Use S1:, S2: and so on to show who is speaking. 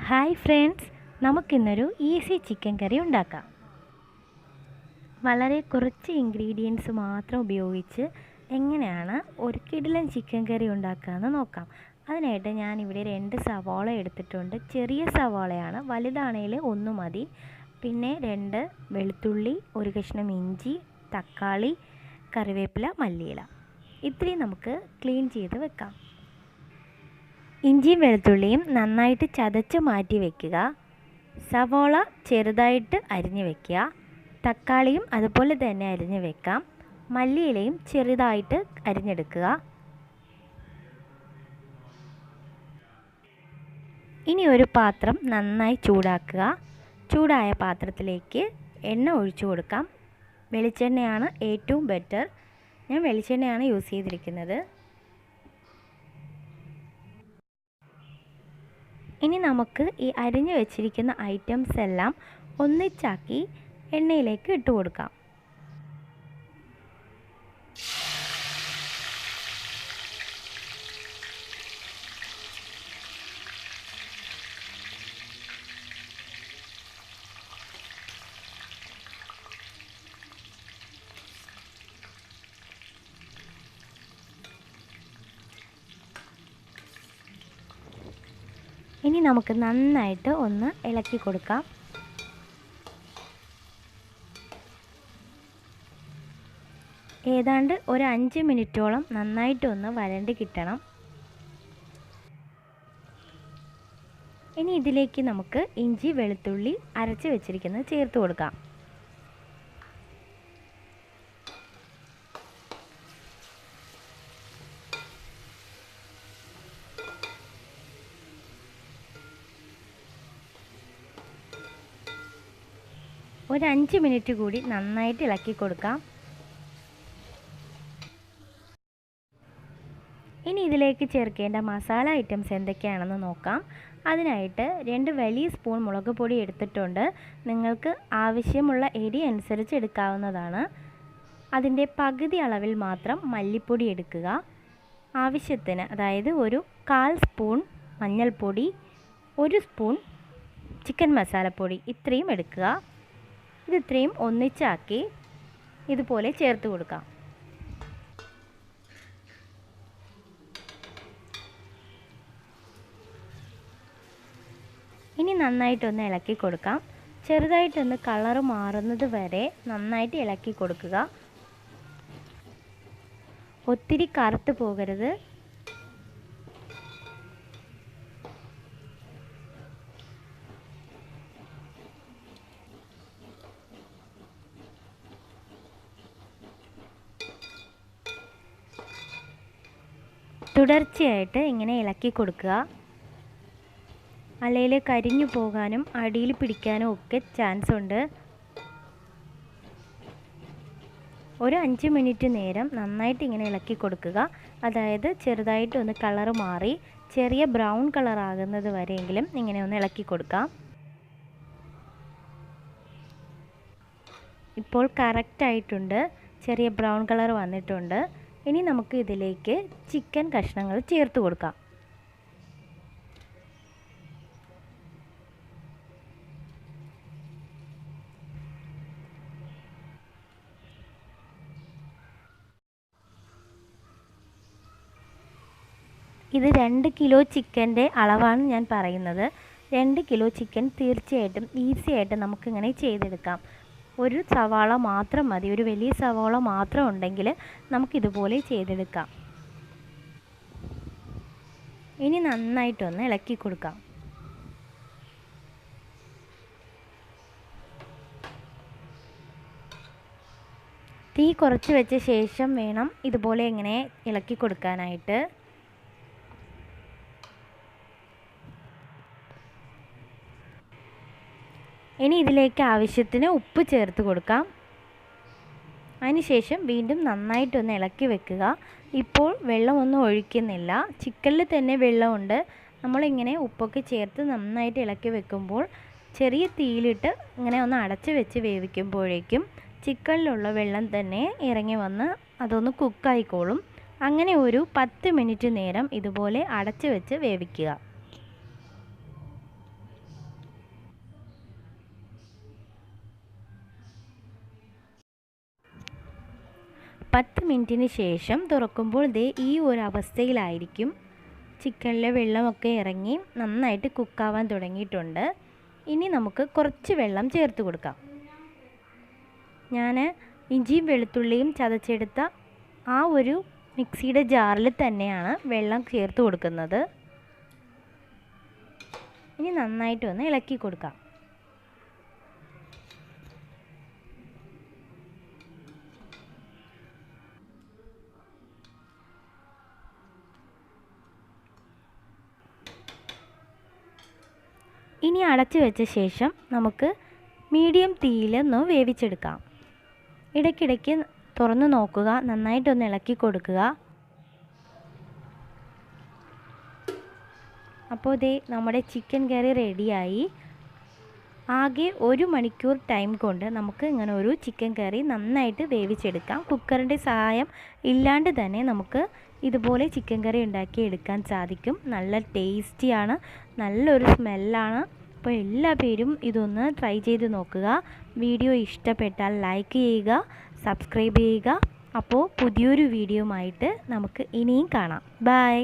S1: Hi friends, നമുക്കിന്നൊരു easy chicken കറി ഉണ്ടാക്കാം. വളരെ കുറച്ച് ഇൻഗ്രീഡിയൻസ് മാത്രം ഉപയോഗിച്ച് എങ്ങനെയാണ് ഒരു കിടിലൻ ചിക്കൻ കറി ഉണ്ടാക്കുകയെന്ന് നോക്കാം. അതിനായിട്ട് ഞാനിവിടെ 2 സവാള എടുത്തിട്ടുണ്ട്. ചെറിയ സവാളയാണ്, വലുതാണെങ്കിൽ 1 മതി. പിന്നെ 2 വെളുത്തുള്ളി, 1 കഷ്ണം ഇഞ്ചി, തക്കാളി, കറിവേപ്പില, മല്ലിയില. ഇത്രയും നമുക്ക് ക്ലീൻ ചെയ്ത് വെക്കാം. ഇഞ്ചിയും വെളുത്തുള്ളിയും നന്നായിട്ട് ചതച്ച് മാറ്റി വയ്ക്കുക. സവോള ചെറുതായിട്ട് അരിഞ്ഞ് വയ്ക്കുക. തക്കാളിയും അതുപോലെ തന്നെ അരിഞ്ഞ് വെക്കാം. മല്ലിയിലയും ചെറുതായിട്ട് അരിഞ്ഞെടുക്കുക. ഇനി ഒരു പാത്രം നന്നായി ചൂടാക്കുക. ചൂടായ പാത്രത്തിലേക്ക് എണ്ണ ഒഴിച്ചു കൊടുക്കാം. വെളിച്ചെണ്ണയാണ് ഏറ്റവും ബെറ്റർ. ഞാൻ വെളിച്ചെണ്ണയാണ് യൂസ് ചെയ്തിരിക്കുന്നത്. ഇനി നമുക്ക് ഈ അരിഞ്ഞു വെച്ചിരിക്കുന്ന ഐറ്റംസ് എല്ലാം ഒന്നിച്ചാക്കി എണ്ണയിലേക്ക് ഇട്ട് കൊടുക്കാം. ഇനി നമുക്ക് നന്നായിട്ട് ഒന്ന് ഇളക്കി കൊടുക്കാം. ഏതാണ്ട് ഒരു 5 മിനിറ്റോളം നന്നായിട്ടൊന്ന് വരണ്ട് കിട്ടണം. ഇനി ഇതിലേക്ക് നമുക്ക് ഇഞ്ചി വെളുത്തുള്ളി അരച്ച് വെച്ചിരിക്കുന്നത് ചേർത്ത് കൊടുക്കാം. ഒരു 5 മിനിറ്റ് കൂടി നന്നായിട്ട് ഇളക്കി കൊടുക്കാം. ഇനി ഇതിലേക്ക് ചേർക്കേണ്ട മസാല ഐറ്റംസ് എന്തൊക്കെയാണെന്ന് നോക്കാം. അതിനായിട്ട് 2 വലിയ സ്പൂൺ മുളക് പൊടി എടുത്തിട്ടുണ്ട്. നിങ്ങൾക്ക് ആവശ്യമുള്ള എരി അനുസരിച്ച് എടുക്കാവുന്നതാണ്. അതിൻ്റെ പകുതി അളവിൽ മാത്രം മല്ലിപ്പൊടി എടുക്കുക. ആവശ്യത്തിന്, അതായത് ഒരു 1/4 സ്പൂൺ മഞ്ഞൾപ്പൊടി, 1 സ്പൂൺ ചിക്കൻ മസാലപ്പൊടി, ഇത്രയും എടുക്കുക. ഇത്രയും ഒന്നിച്ചാക്കി ഇതുപോലെ ചേർത്ത് കൊടുക്കാം. ഇനി നന്നായിട്ടൊന്ന് ഇളക്കി കൊടുക്കാം. ചെറുതായിട്ടൊന്ന് കളറ് മാറുന്നത് വരെ നന്നായിട്ട് ഇളക്കി കൊടുക്കുക. ഒത്തിരി കറുത്ത് പോകരുത്. തുടർച്ചയായിട്ട് ഇങ്ങനെ ഇളക്കി കൊടുക്കുക. അല്ലെങ്കിൽ കരിഞ്ഞു പോകാനും അടിയിൽ പിടിക്കാനും ഒക്കെ ചാൻസ് ഉണ്ട്. ഒരു 5 മിനിറ്റ് നേരം നന്നായിട്ട് ഇങ്ങനെ ഇളക്കി കൊടുക്കുക. അതായത് ചെറുതായിട്ടൊന്ന് കളറ് മാറി ചെറിയ ബ്രൗൺ കളർ ആകുന്നത് വരെയെങ്കിലും ഇങ്ങനെ ഒന്ന് ഇളക്കി കൊടുക്കാം. ഇപ്പോൾ കറക്റ്റായിട്ടുണ്ട്. ചെറിയ ബ്രൗൺ കളർ വന്നിട്ടുണ്ട്. ഇനി നമുക്ക് ഇതിലേക്ക് ചിക്കൻ കഷ്ണങ്ങൾ ചേർത്ത് കൊടുക്കാം. ഇത് 2 കിലോ ചിക്കൻ്റെ അളവാണ് ഞാൻ പറയുന്നത്. 2 കിലോ ചിക്കൻ തീർച്ചയായിട്ടും ഈസി ആയിട്ട് നമുക്കിങ്ങനെ ചെയ്തെടുക്കാം. ഒരു സവാള മാത്രം മതി. ഒരു വലിയ സവാള മാത്രം ഉണ്ടെങ്കിൽ നമുക്കിതുപോലെ ചെയ്തെടുക്കാം. ഇനി നന്നായിട്ടൊന്ന് ഇളക്കി കൊടുക്കാം. തീ കുറച്ച് വെച്ച ശേഷം വേണം ഇതുപോലെ ഇങ്ങനെ ഇളക്കി കൊടുക്കാനായിട്ട്. ഇനി ഇതിലേക്ക് ആവശ്യത്തിന് ഉപ്പ് ചേർത്ത് കൊടുക്കാം. അതിനുശേഷം വീണ്ടും നന്നായിട്ടൊന്ന് ഇളക്കി വെക്കുക. ഇപ്പോൾ വെള്ളമൊന്നും ഒഴിക്കുന്നില്ല, ചിക്കനിൽ തന്നെ വെള്ളമുണ്ട്. നമ്മളിങ്ങനെ ഉപ്പൊക്കെ ചേർത്ത് നന്നായിട്ട് ഇളക്കി വെക്കുമ്പോൾ ചെറിയ തീയിലിട്ട് ഇങ്ങനെ ഒന്ന് അടച്ച് വെച്ച് വേവിക്കുമ്പോഴേക്കും ചിക്കനിലുള്ള വെള്ളം തന്നെ ഇറങ്ങി വന്ന് അതൊന്ന് കുക്കായിക്കോളും. അങ്ങനെ ഒരു 10 മിനിറ്റ് നേരം ഇതുപോലെ അടച്ച് വെച്ച് വേവിക്കുക. 10 മിനിറ്റിന് ശേഷം തുറക്കുമ്പോൾ ദേ ഈ ഒരു അവസ്ഥയിലായിരിക്കും. ചിക്കനിലെ വെള്ളമൊക്കെ ഇറങ്ങി നന്നായിട്ട് കുക്കാവാൻ തുടങ്ങിയിട്ടുണ്ട്. ഇനി നമുക്ക് കുറച്ച് വെള്ളം ചേർത്ത് കൊടുക്കാം. ഞാൻ ഇഞ്ചിയും വെളുത്തുള്ളിയും ചതച്ചെടുത്ത ആ ഒരു മിക്സിയുടെ ജാറിൽ തന്നെയാണ് വെള്ളം ചേർത്ത് കൊടുക്കുന്നത്. ഇനി നന്നായിട്ട് ഒന്ന് ഇളക്കി കൊടുക്കാം. ഇനി അടച്ചു വെച്ച ശേഷം നമുക്ക് മീഡിയം തീയിലൊന്ന് വേവിച്ചെടുക്കാം. ഇടയ്ക്കിടയ്ക്ക് തുറന്ന് നോക്കുക, നന്നായിട്ടൊന്ന് ഇളക്കി കൊടുക്കുക. അപ്പോൾ ദേ നമ്മുടെ ചിക്കൻ കറി റെഡിയായി. ആകെ 1 മണിക്കൂർ ടൈം കൊണ്ട് നമുക്ക് ഇങ്ങനെ ഒരു ചിക്കൻ കറി നന്നായിട്ട് വേവിച്ചെടുക്കാം. കുക്കറിൻ്റെ സഹായം ഇല്ലാണ്ട് തന്നെ നമുക്ക് ഇതുപോലെ ചിക്കൻ കറി ഉണ്ടാക്കിയെടുക്കാൻ സാധിക്കും. നല്ല ടേസ്റ്റിയാണ്, നല്ലൊരു സ്മെല്ലാണ്. അപ്പോൾ എല്ലാ പേരും ഇതൊന്ന് ട്രൈ ചെയ്ത് നോക്കുക. വീഡിയോ ഇഷ്ടപ്പെട്ടാൽ ലൈക്ക് ചെയ്യുക, സബ്സ്ക്രൈബ് ചെയ്യുക. അപ്പോൾ പുതിയൊരു വീഡിയോയുമായിട്ട് നമുക്ക് ഇനിയും കാണാം. ബൈ.